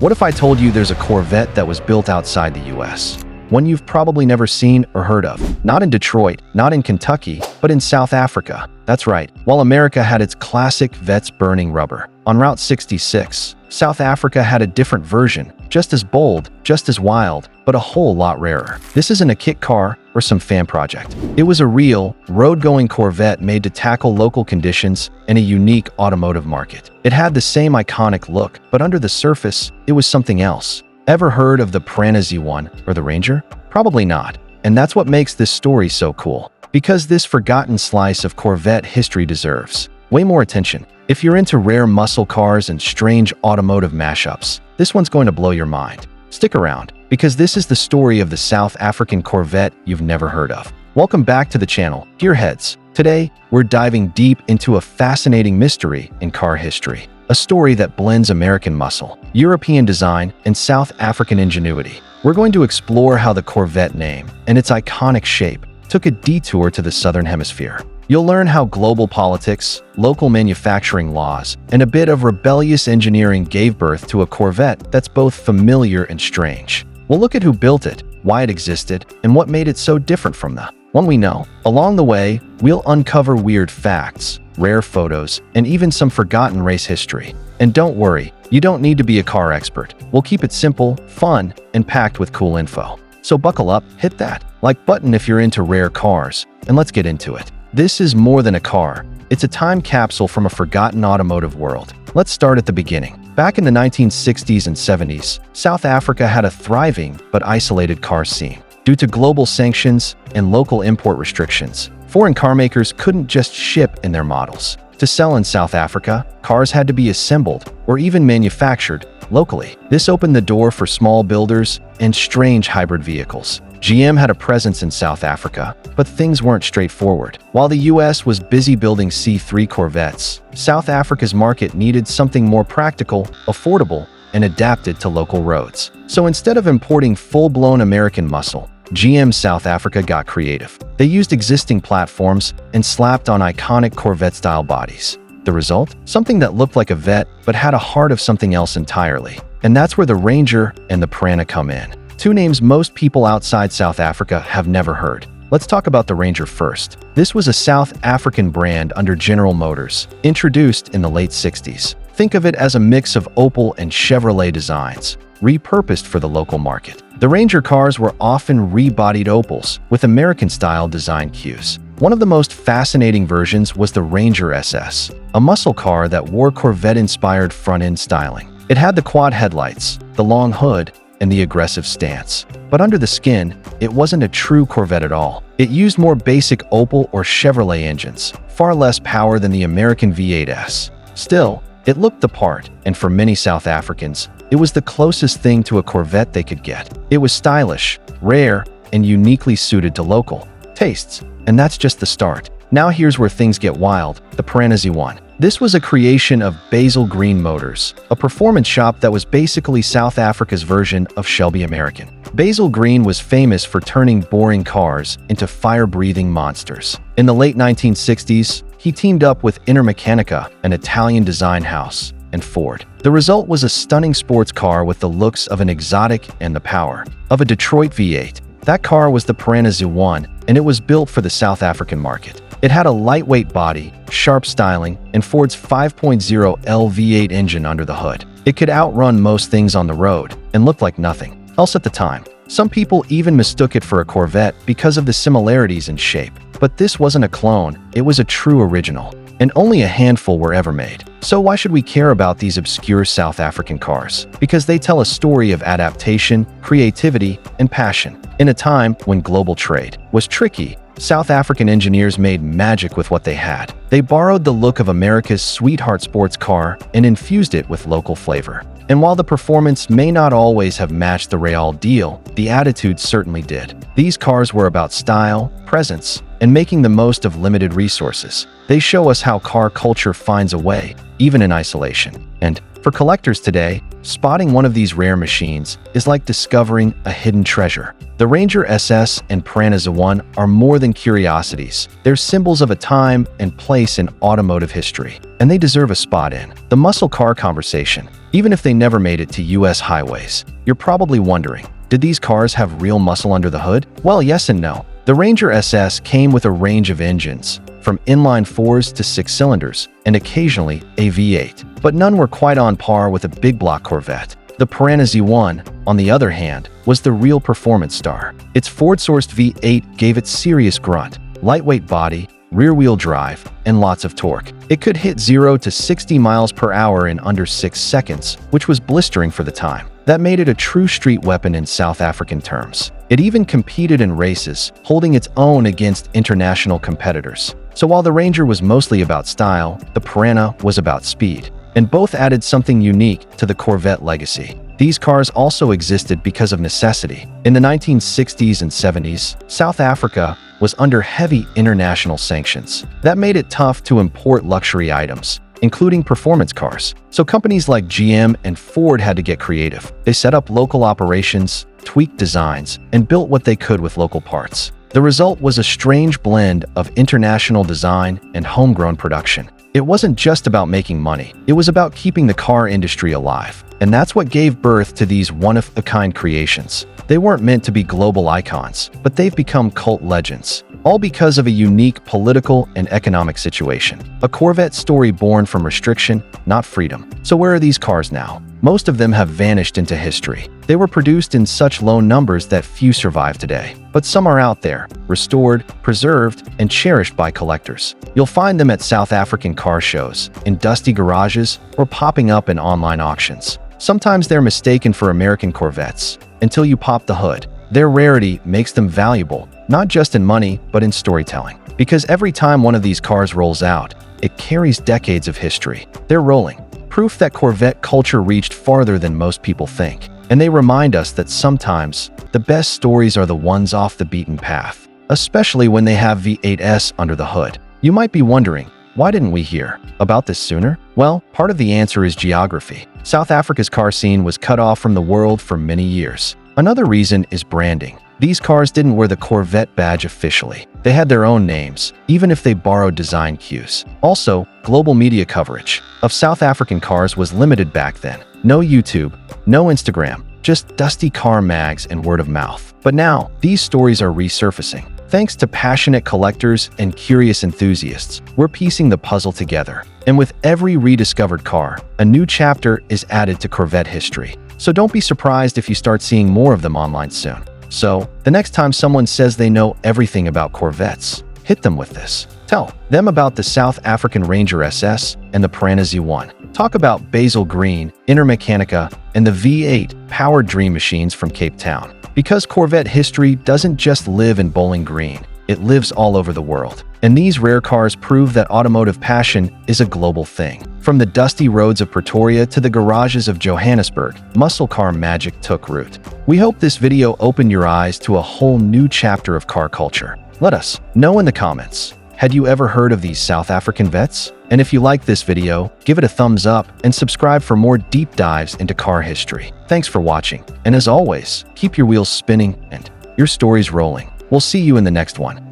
What if I told you there's a Corvette that was built outside the US? One you've probably never seen or heard of. Not in Detroit, not in Kentucky, but in South Africa. That's right, while America had its classic Vettes burning rubber on Route 66, South Africa had a different version, just as bold, just as wild, but a whole lot rarer. This isn't a kit car or some fan project. It was a real, road-going Corvette made to tackle local conditions and a unique automotive market. It had the same iconic look, but under the surface, it was something else. Ever heard of the Prana Z1 or the Ranger? Probably not. And that's what makes this story so cool. Because this forgotten slice of Corvette history deserves way more attention. If you're into rare muscle cars and strange automotive mashups, this one's going to blow your mind. Stick around, because this is the story of the South African Corvette you've never heard of. Welcome back to the channel, Gearheads. Today, we're diving deep into a fascinating mystery in car history. A story that blends American muscle, European design, and South African ingenuity. We're going to explore how the Corvette name and its iconic shape took a detour to the Southern Hemisphere. You'll learn how global politics, local manufacturing laws, and a bit of rebellious engineering gave birth to a Corvette that's both familiar and strange. We'll look at who built it, why it existed, and what made it so different from the one we know. Along the way, we'll uncover weird facts, rare photos, and even some forgotten race history. And don't worry, you don't need to be a car expert. We'll keep it simple, fun, and packed with cool info. So buckle up, hit that like button if you're into rare cars, and let's get into it. This is more than a car. It's a time capsule from a forgotten automotive world. Let's start at the beginning. Back in the 1960s and 70s, South Africa had a thriving but isolated car scene. Due to global sanctions and local import restrictions, foreign carmakers couldn't just ship in their models. To sell in South Africa, cars had to be assembled or even manufactured locally. This opened the door for small builders and strange hybrid vehicles. GM had a presence in South Africa, but things weren't straightforward. While the US was busy building C3 Corvettes, South Africa's market needed something more practical, affordable, and adapted to local roads. So instead of importing full-blown American muscle, GM South Africa got creative. They used existing platforms and slapped on iconic Corvette-style bodies. The result? Something that looked like a Vette but had a heart of something else entirely. And that's where the Ranger and the Prana come in. Two names most people outside South Africa have never heard. Let's talk about the Ranger first. This was a South African brand under General Motors, introduced in the late 60s. Think of it as a mix of Opel and Chevrolet designs, repurposed for the local market. The Ranger cars were often rebodied Opels with American-style design cues. One of the most fascinating versions was the Ranger SS, a muscle car that wore Corvette-inspired front-end styling. It had the quad headlights, the long hood, and the aggressive stance. But under the skin, it wasn't a true Corvette at all. It used more basic Opel or Chevrolet engines, far less power than the American V8S. Still, it looked the part, and for many South Africans, it was the closest thing to a Corvette they could get. It was stylish, rare, and uniquely suited to local tastes. And that's just the start. Now here's where things get wild, the Prana Z1. This was a creation of Basil Green Motors, a performance shop that was basically South Africa's version of Shelby American. Basil Green was famous for turning boring cars into fire-breathing monsters. In the late 1960s, he teamed up with Intermeccanica, an Italian design house, and Ford. The result was a stunning sports car with the looks of an exotic and the power of a Detroit V8. That car was the Prana Z1, and it was built for the South African market. It had a lightweight body, sharp styling, and Ford's 5.0 L V8 engine under the hood. It could outrun most things on the road and looked like nothing else at the time. Some people even mistook it for a Corvette because of the similarities in shape. But this wasn't a clone, it was a true original. And only a handful were ever made. So why should we care about these obscure South African cars? Because they tell a story of adaptation, creativity, and passion. In a time when global trade was tricky, South African engineers made magic with what they had. They borrowed the look of America's sweetheart sports car and infused it with local flavor. And while the performance may not always have matched the real deal, the attitude certainly did. These cars were about style, presence, and making the most of limited resources. They show us how car culture finds a way, even in isolation. And for collectors today, spotting one of these rare machines is like discovering a hidden treasure. The Ranger SS and Prana Z1 are more than curiosities. They're symbols of a time and place in automotive history, and they deserve a spot in the muscle car conversation. even if they never made it to US highways. You're probably wondering, did these cars have real muscle under the hood? Well, yes and no. The Ranger SS came with a range of engines, from inline 4s to 6 cylinders, and occasionally a V8. But none were quite on par with a big block Corvette. The Piranha Z1, on the other hand, was the real performance star. Its Ford-sourced V8 gave it serious grunt, lightweight body, rear-wheel drive, and lots of torque. It could hit 0 to 60 miles per hour in under 6 seconds, which was blistering for the time. That made it a true street weapon in South African terms. It even competed in races, holding its own against international competitors. So while the Ranger was mostly about style, the Piranha was about speed. And both added something unique to the Corvette legacy. These cars also existed because of necessity. In the 1960s and 70s, South Africa was under heavy international sanctions. That made it tough to import luxury items, including performance cars. So companies like GM and Ford had to get creative. They set up local operations, tweaked designs, and built what they could with local parts. The result was a strange blend of international design and homegrown production. It wasn't just about making money, it was about keeping the car industry alive. And that's what gave birth to these one-of-a-kind creations. They weren't meant to be global icons, but they've become cult legends, all because of a unique political and economic situation. A Corvette story born from restriction, not freedom. So where are these cars now? Most of them have vanished into history. They were produced in such low numbers that few survive today. But some are out there, restored, preserved, and cherished by collectors. You'll find them at South African car shows, in dusty garages, or popping up in online auctions. Sometimes they're mistaken for American Corvettes, until you pop the hood. Their rarity makes them valuable, not just in money, but in storytelling. Because every time one of these cars rolls out, it carries decades of history. They're rolling. Proof that Corvette culture reached farther than most people think. And they remind us that sometimes, the best stories are the ones off the beaten path, especially when they have V8s under the hood. You might be wondering, why didn't we hear about this sooner? Well, part of the answer is geography. South Africa's car scene was cut off from the world for many years. Another reason is branding. These cars didn't wear the Corvette badge officially. They had their own names, even if they borrowed design cues. Also, global media coverage of South African cars was limited back then. No YouTube, no Instagram, just dusty car mags and word of mouth. But now, these stories are resurfacing. Thanks to passionate collectors and curious enthusiasts, we're piecing the puzzle together. And with every rediscovered car, a new chapter is added to Corvette history. So don't be surprised if you start seeing more of them online soon. So, the next time someone says they know everything about Corvettes, hit them with this. Tell them about the South African Ranger SS and the Piranha Z1. Talk about Basil Green, Intermechanica, and the V8 powered dream machines from Cape Town. Because Corvette history doesn't just live in Bowling Green, it lives all over the world. And these rare cars prove that automotive passion is a global thing. From the dusty roads of Pretoria to the garages of Johannesburg, muscle car magic took root. We hope this video opened your eyes to a whole new chapter of car culture. Let us know in the comments. Had you ever heard of these South African vets? And if you liked this video, give it a thumbs up and subscribe for more deep dives into car history. Thanks for watching, and as always, keep your wheels spinning and your stories rolling. We'll see you in the next one.